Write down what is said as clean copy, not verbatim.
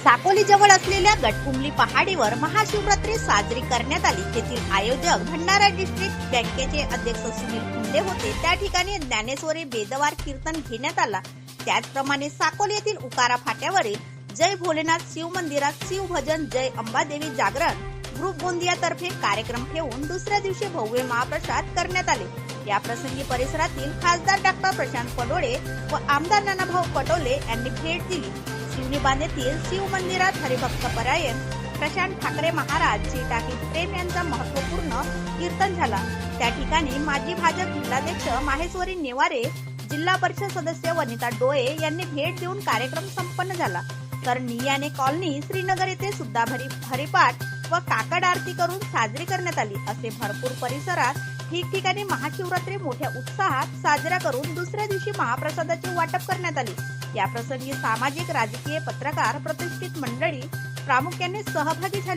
साकोली जवळ असलेल्या गटकुंबली पहाडीवर महाशिवरात्री साजरी करण्यात आली। तेथील आयोजक भंडारा डिस्ट्रिक्ट बँकेचे अध्यक्ष सुनील कुंडे होते। त्या ठिकाणी ज्ञानेश्वरी बेदवार कीर्तन घेण्यात आला। त्याचप्रमाणे साकोली येथील उकारा फाट्यावरील जय भोलेनाथ शिव मंदिरात शिव भजन जय अंबादेवी जागरण ग्रुप गोंदियातर्फे कार्यक्रम ठेवून दुसऱ्या दिवशी भव्य महाप्रसाद करण्यात आले। या प्रसंगी परिसरातील खासदार डॉक्टर प्रशांत पडोळे व आमदार नानाभाऊ पटोले यांनी भेट दिली। शिवनीबांध येथील शिव मंदिरात हरिभक्त परायण प्रशांत ठाकरे महाराज जी टाकी प्रेम यांचा महत्वपूर्ण कीर्तन झाला। त्या ठिकाणी माजी भाजप जिल्हाध्यक्ष माहेश्वरी नेवारे, जिल्हा परिषद सदस्य वनिता डोळे यांनी भेट देऊन कार्यक्रम संपन्न झाला। तर नियाने कॉलनी श्रीनगर येथे सुद्धा हरिपाठ व काकड आरती करून साजरी करण्यात आली। असे भरपूर परिसरात ठिकठिकाणी महाशिवरात्री मोठ्या उत्साहात साजरा करून दुसऱ्या दिवशी महाप्रसादाचे वाटप करण्यात आले। या प्रसंगी सामाजिक, राजकीय, पत्रकार, प्रतिष्ठित मंडळी प्रामुख्याने सहभागी झाले।